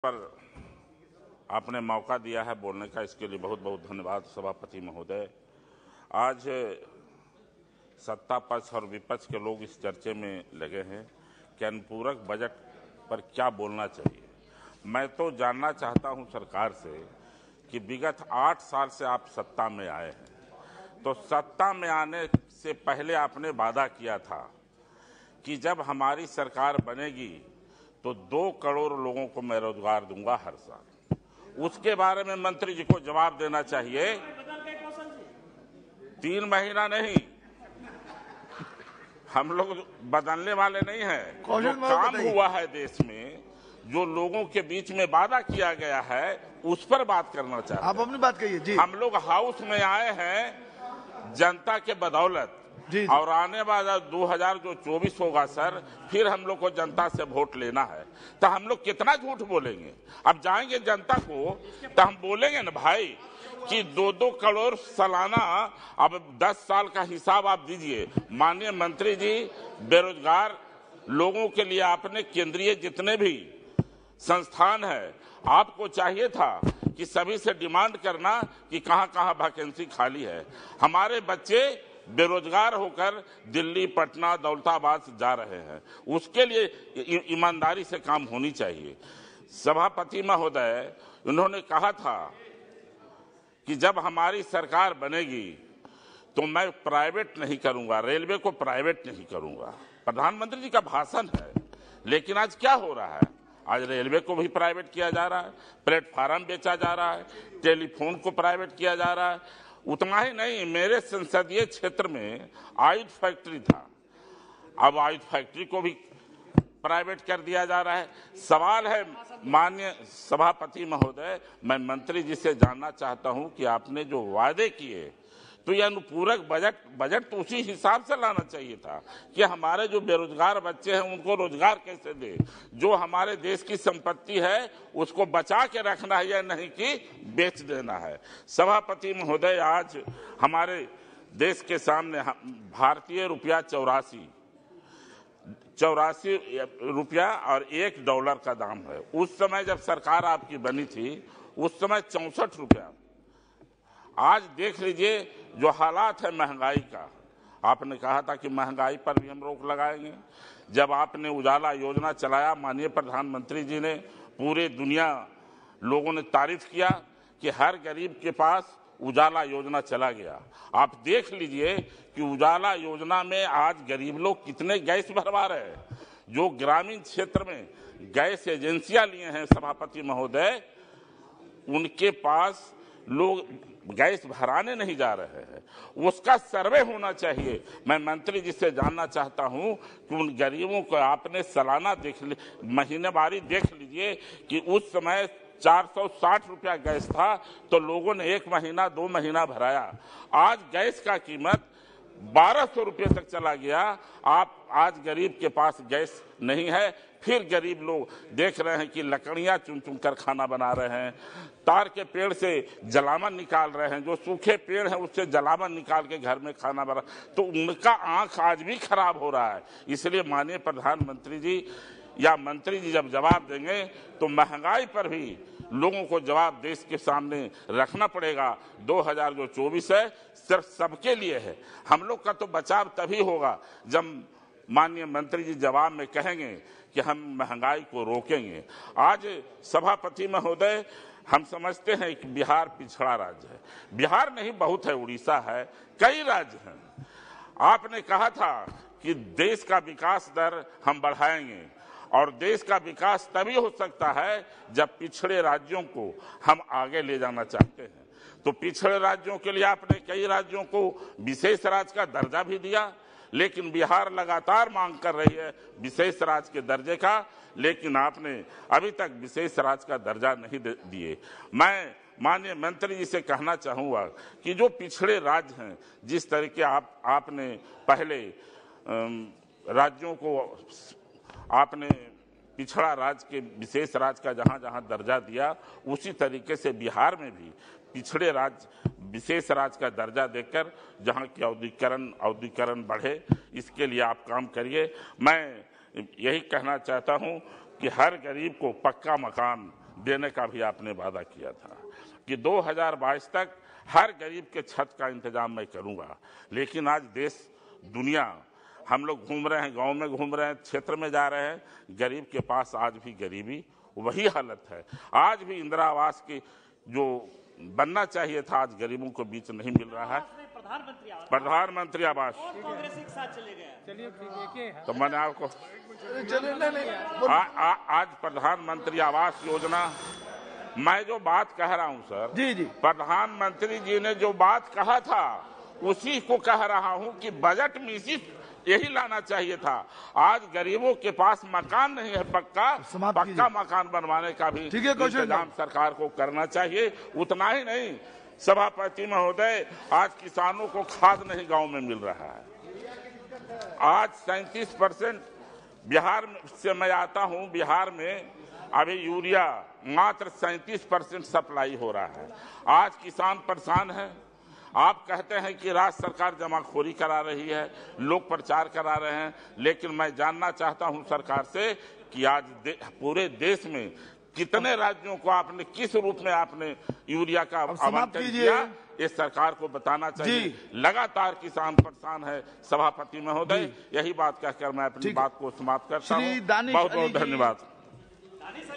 पर आपने मौका दिया है बोलने का, इसके लिए बहुत बहुत धन्यवाद सभापति महोदय। आज सत्ता पक्ष और विपक्ष के लोग इस चर्चे में लगे हैं कि अनुपूरक बजट पर क्या बोलना चाहिए। मैं तो जानना चाहता हूं सरकार से कि विगत 8 साल से आप सत्ता में आए हैं, तो सत्ता में आने से पहले आपने वादा किया था कि जब हमारी सरकार बनेगी तो 2 करोड़ लोगों को मैं रोजगार दूंगा हर साल। उसके बारे में मंत्री जी को जवाब देना चाहिए। 3 महीना नहीं, हम लोग बदलने वाले नहीं हैं। जो काम हुआ है देश में, जो लोगों के बीच में वादा किया गया है, उस पर बात करना चाहते हैं। आप अपनी बात कहिए जी। हम लोग हाउस में आए हैं जनता के बदौलत जी। और आने वाला 2024 होगा सर, फिर हम लोग को जनता से वोट लेना है, तो हम लोग कितना झूठ बोलेंगे। अब जाएंगे जनता को तो हम बोलेंगे ना भाई कि 2-2 करोड़ सालाना। अब 10 साल का हिसाब आप दीजिए। माननीय मंत्री जी, बेरोजगार लोगों के लिए आपने केंद्रीय जितने भी संस्थान है, आपको चाहिए था कि सभी से डिमांड करना कि कहां-कहां वैकेंसी खाली है। हमारे बच्चे बेरोजगार होकर दिल्ली, पटना, दौलताबाद जा रहे हैं, उसके लिए ईमानदारी से काम होनी चाहिए। सभापति महोदय, उन्होंने कहा था कि जब हमारी सरकार बनेगी तो मैं प्राइवेट नहीं करूंगा, रेलवे को प्राइवेट नहीं करूंगा। प्रधानमंत्री जी का भाषण है, लेकिन आज क्या हो रहा है? आज रेलवे को भी प्राइवेट किया जा रहा है, प्लेटफार्म बेचा जा रहा है, टेलीफोन को प्राइवेट किया जा रहा है। उतना ही नहीं, मेरे संसदीय क्षेत्र में आयुध फैक्ट्री था, अब आयुध फैक्ट्री को भी प्राइवेट कर दिया जा रहा है। सवाल है माननीय सभापति महोदय, मैं मंत्री जी से जानना चाहता हूं कि आपने जो वादे किए, तो यह अनुपूरक बजट तो उसी हिसाब से लाना चाहिए था कि हमारे जो बेरोजगार बच्चे हैं उनको रोजगार कैसे दे, जो हमारे देश की संपत्ति है उसको बचा के रखना है, या नहीं कि बेच देना है। सभापति महोदय, आज हमारे देश के सामने भारतीय रुपया 84 रुपया और $1 का दाम है। उस समय जब सरकार आपकी बनी थी, उस समय 64 रुपया। आज देख लीजिए जो हालात है महंगाई का। आपने कहा था कि महंगाई पर भी हम रोक लगाएंगे। जब आपने उजाला योजना चलाया, माननीय प्रधानमंत्री जी ने, पूरे दुनिया लोगों ने तारीफ किया कि हर गरीब के पास उजाला योजना चला गया। आप देख लीजिए कि उजाला योजना में आज गरीब लोग कितने गैस भरवा रहे हैं। जो ग्रामीण क्षेत्र में गैस एजेंसियां लिए हैं सभापति महोदय, उनके पास लोग गैस भराने नहीं जा रहे हैं। उसका सर्वे होना चाहिए। मैं मंत्री जी से जानना चाहता हूं कि उन गरीबों को आपने सालाना महीनेवारी देख लीजिए कि उस समय 460 रुपया गैस था, तो लोगों ने 1 महीना 2 महीना भराया। आज गैस का कीमत 1200 रुपये तक चला गया। आप आज गरीब के पास गैस नहीं है, फिर गरीब लोग देख रहे हैं कि लकड़ियां चुन चुन कर खाना बना रहे हैं, तार के पेड़ से जलावन निकाल रहे हैं, जो सूखे पेड़ हैं उससे जलावन निकाल के घर में खाना बना, तो उनका आंख आज भी खराब हो रहा है। इसलिए माननीय प्रधानमंत्री जी या मंत्री जी जब जवाब देंगे तो महंगाई पर भी लोगों को जवाब देश के सामने रखना पड़ेगा। 2024 है, सिर्फ सबके लिए है। हम लोग का तो बचाव तभी होगा जब माननीय मंत्री जी जवाब में कहेंगे कि हम महंगाई को रोकेंगे। आज सभापति महोदय, हम समझते हैं कि बिहार पिछड़ा राज्य है। बिहार नहीं, बहुत है, उड़ीसा है, कई राज्य हैं। आपने कहा था कि देश का विकास दर हम बढ़ाएंगे, और देश का विकास तभी हो सकता है जब पिछड़े राज्यों को हम आगे ले जाना चाहते हैं। तो पिछड़े राज्यों के लिए आपने कई राज्यों को विशेष राज्य का दर्जा भी दिया, लेकिन बिहार लगातार मांग कर रही है विशेष राज्य के दर्जे का, लेकिन आपने अभी तक विशेष राज्य का दर्जा नहीं दिए। मैं माननीय मंत्री जी से कहना चाहूँगा कि जो पिछड़े राज्य हैं, जिस तरीके आपने पहले राज्यों को आपने पिछड़ा राज्य के विशेष राज्य का जहां जहां दर्जा दिया, उसी तरीके से बिहार में भी पिछड़े राज्य विशेष राज्य का दर्जा देकर जहां की औद्योगिकरण बढ़े, इसके लिए आप काम करिए। मैं यही कहना चाहता हूं कि हर गरीब को पक्का मकान देने का भी आपने वादा किया था कि 2022 तक हर गरीब के छत का इंतजाम मैं करूंगा। लेकिन आज देश दुनिया हम लोग घूम रहे हैं, गांव में घूम रहे हैं, क्षेत्र में जा रहे हैं, गरीब के पास आज भी गरीबी वही हालत है। आज भी इंदिरा आवास की जो बनना चाहिए था आज गरीबों को बीच नहीं मिल रहा है। प्रधानमंत्री आवास कांग्रेस एक साथ चले गए। चलिए तो मैंने आपको आज प्रधानमंत्री आवास योजना, मैं जो बात कह रहा हूं सर, जी प्रधानमंत्री जी ने जो बात कहा था उसी को कह रहा हूं कि बजट में इसी यही लाना चाहिए था। आज गरीबों के पास मकान नहीं है, पक्का मकान बनवाने का भी इंतजाम सरकार को करना चाहिए। उतना ही नहीं सभापति महोदय, आज किसानों को खाद नहीं गांव में मिल रहा है। आज 37% बिहार से मैं आता हूं, बिहार में अभी यूरिया मात्र 37% सप्लाई हो रहा है। आज किसान परेशान है। आप कहते हैं कि राज्य सरकार जमाखोरी करा रही है, लोग प्रचार करा रहे हैं, लेकिन मैं जानना चाहता हूं सरकार से कि आज पूरे देश में कितने राज्यों को आपने किस रूप में आपने यूरिया का आवंटन किया, इस सरकार को बताना चाहिए। लगातार किसान परेशान है। सभापति महोदय, यही बात कहकर मैं अपनी बात को समाप्त करता हूं। बहुत बहुत धन्यवाद।